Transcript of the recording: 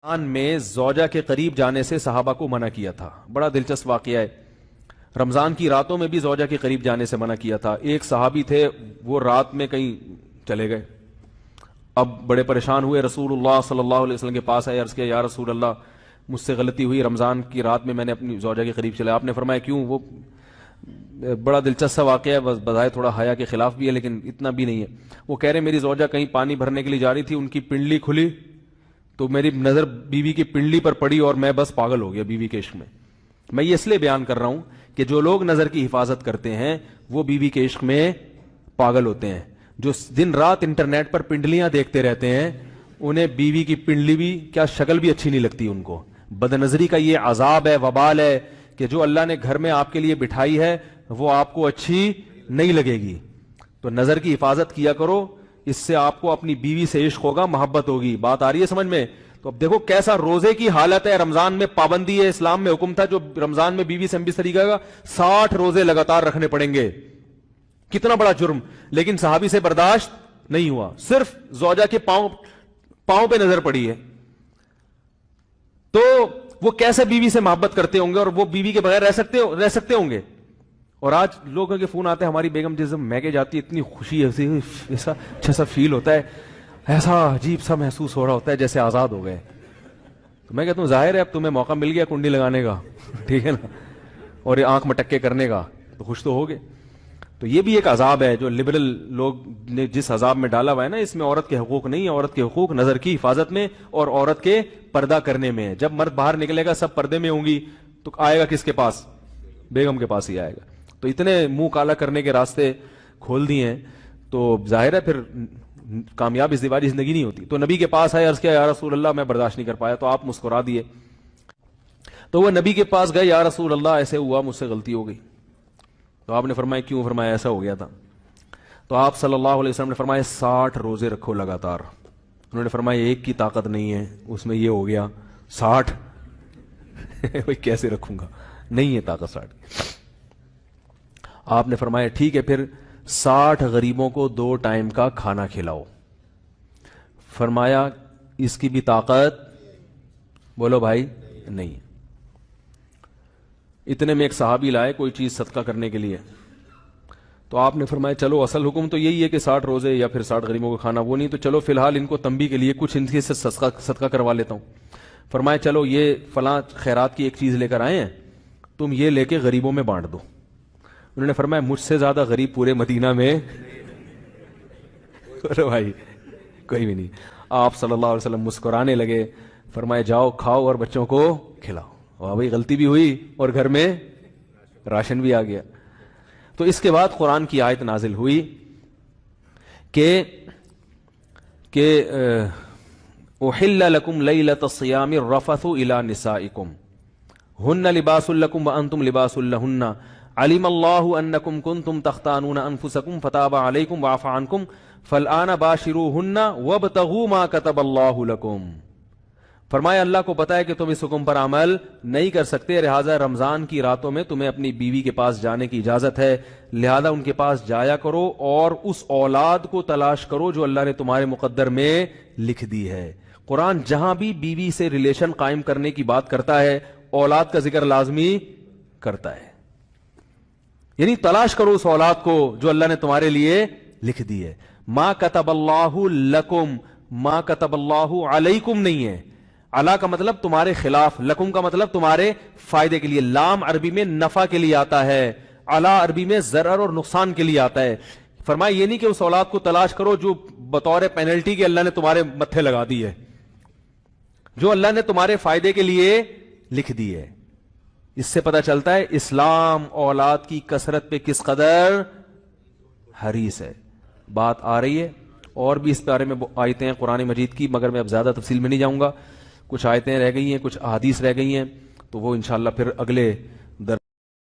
رمضان میں زوجہ کے قریب جانے سے صحابہ کو منع کیا تھا. بڑا دلچسپ واقعہ ہے. رمضان کی راتوں میں بھی زوجہ کے قریب جانے سے منع کیا تھا. ایک صحابی تھے، وہ رات میں کہیں چلے گئے. اب بڑے پریشان ہوئے، رسول اللہ صلی اللہ علیہ وسلم کے پاس آئے، عرض کیا یا رسول اللہ مجھ سے غلطی ہوئی، رمضان کی رات میں نے اپنی زوجہ کے قریب چلا. آپ نے فرمایا کیوں؟ وہ بڑا دلچسپ سا واقعہ ہے، بظاہر تھوڑا حیا کے خلاف بھی ہے لیکن اتنا بھی نہیں ہے. وہ کہہ رہے میری زوجہ کہیں پانی بھرنے کے لیے جا رہی تھی، ان کی پنڈلی کھلی تو میری نظر بیوی کی پنڈلی پر پڑی اور میں بس پاگل ہو گیا بیوی کے عشق میں. میں یہ اس لیے بیان کر رہا ہوں کہ جو لوگ نظر کی حفاظت کرتے ہیں وہ بیوی کے عشق میں پاگل ہوتے ہیں. جو دن رات انٹرنیٹ پر پنڈلیاں دیکھتے رہتے ہیں انہیں بیوی کی پنڈلی بھی کیا شکل بھی اچھی نہیں لگتی ان کو. بد نظری کا یہ عذاب ہے، وبال ہے کہ جو اللہ نے گھر میں آپ کے لیے بٹھائی ہے وہ آپ کو اچھی نہیں لگے گی. تو نظر کی حفاظت کیا کرو، اس سے آپ کو اپنی بیوی سے عشق ہوگا، محبت ہوگی. بات آ رہی ہے سمجھ میں؟ تو اب دیکھو کیسا روزے کی حالت ہے. رمضان میں پابندی ہے، اسلام میں حکم تھا جو رمضان میں بیوی سے ہم بھی طریقہ کا 60 روزے لگاتار رکھنے پڑیں گے. کتنا بڑا جرم، لیکن صحابی سے برداشت نہیں ہوا. صرف زوجہ کے پاؤں پہ نظر پڑی ہے تو وہ کیسے بیوی سے محبت کرتے ہوں گے اور وہ بیوی کے بغیر رہ سکتے ہوں گے. اور آج لوگوں کے فون آتے ہیں ہماری بیگم جس دن میکے جاتی ہے اتنی خوشی ایسا اچھا سا فیل ہوتا ہے، ایسا عجیب سا محسوس ہو رہا ہوتا ہے جیسے آزاد ہو گئے. تو میں کہتا ہوں ظاہر ہے اب تمہیں موقع مل گیا کنڈی لگانے کا، ٹھیک ہے نا، اور یہ آنکھ مٹکے کرنے کا، تو خوش تو ہوگے. تو یہ بھی ایک عذاب ہے جو لبرل لوگ نے جس عذاب میں ڈالا ہوا ہے نا، اس میں عورت کے حقوق نہیں ہے. عورت کے حقوق نظر کی حفاظت میں اور عورت کے پردہ کرنے میں ہے. جب مرد باہر نکلے گا سب پردے میں ہوں گی تو آئے گا کس کے پاس؟ بیگم کے پاس ہی آئے گا. تو اتنے منہ کالا کرنے کے راستے کھول دیے ہیں تو ظاہر ہے پھر کامیاب ازدواجی زندگی نہیں ہوتی. تو نبی کے پاس آئے، عرض کیا یا رسول اللہ میں برداشت نہیں کر پایا. تو آپ مسکرا دیے. تو وہ نبی کے پاس گئے، یا رسول اللہ ایسے ہوا، مجھ سے غلطی ہو گئی. تو آپ نے فرمایا کیوں؟ فرمایا ایسا ہو گیا تھا. تو آپ صلی اللہ علیہ وسلم نے فرمایا 60 روزے رکھو لگاتار. انہوں نے فرمایا ایک کی طاقت نہیں ہے، اس میں یہ ہو گیا 60 بھائی کیسے رکھوں گا، نہیں ہے طاقت 60. آپ نے فرمایا ٹھیک ہے پھر 60 غریبوں کو 2 ٹائم کا کھانا کھلاؤ. فرمایا اس کی بھی طاقت، بولو بھائی، نہیں. اتنے میں ایک صحابی لائے کوئی چیز صدقہ کرنے کے لیے. تو آپ نے فرمایا چلو اصل حکم تو یہی ہے کہ 60 روزے یا پھر 60 غریبوں کو کھانا، وہ نہیں تو چلو فی الحال ان کو تنبیہ کے لیے کچھ ان کے سے صدقہ کروا لیتا ہوں. فرمایا چلو یہ فلاں خیرات کی ایک چیز لے کر آئے ہیں، تم یہ لے کے غریبوں میں بانٹ دو. انہوں نے فرمایا مجھ سے زیادہ غریب پورے مدینہ میں بھائی کوئی بھی نہیں. آپ صلی اللہ علیہ وسلم مسکرانے لگے، فرمایا جاؤ کھاؤ اور بچوں کو کھلاؤ. واہ بھائی غلطی بھی ہوئی اور گھر میں راشن بھی آ گیا. تو اس کے بعد قرآن کی آیت نازل ہوئی کہ احل لکم لیلۃ الصیام الرفث الی نسائکم ہن لباس لکم وانتم لباس لہن علم اللہ انکم کنتم تختانون انفسکم فتاب علیکم وعفى عنکم فالآن باشروہن وابتغوا ما کتب اللہ لکم. فرمایا اللہ کو پتا ہے کہ تم اس حکم پر عمل نہیں کر سکتے، لہذا رمضان کی راتوں میں تمہیں اپنی بیوی کے پاس جانے کی اجازت ہے، لہذا ان کے پاس جایا کرو اور اس اولاد کو تلاش کرو جو اللہ نے تمہارے مقدر میں لکھ دی ہے. قرآن جہاں بھی بیوی سے ریلیشن قائم کرنے کی بات کرتا ہے اولاد کا ذکر لازمی کرتا ہے. یعنی تلاش کرو اس اولاد کو جو اللہ نے تمہارے لیے لکھ دی ہے. ما کتب اللہ لکم، ما کتب اللہ علیکم نہیں ہے. علا کا مطلب تمہارے خلاف، لکم کا مطلب تمہارے فائدے کے لیے. لام عربی میں نفع کے لیے آتا ہے، علا عربی میں ضرر اور نقصان کے لیے آتا ہے. فرمایا یہ نہیں کہ اس اولاد کو تلاش کرو جو بطور پینلٹی کے اللہ نے تمہارے متھے لگا دی ہے، جو اللہ نے تمہارے فائدے کے لیے لکھ دی ہے. اس سے پتہ چلتا ہے اسلام اولاد کی کثرت پہ کس قدر حریص ہے. بات آ رہی ہے اور بھی اس بارے میں آیتیں ہیں قرآن مجید کی، مگر میں اب زیادہ تفصیل میں نہیں جاؤں گا. کچھ آیتیں رہ گئی ہیں، کچھ احادیث رہ گئی ہیں، تو وہ انشاءاللہ پھر اگلے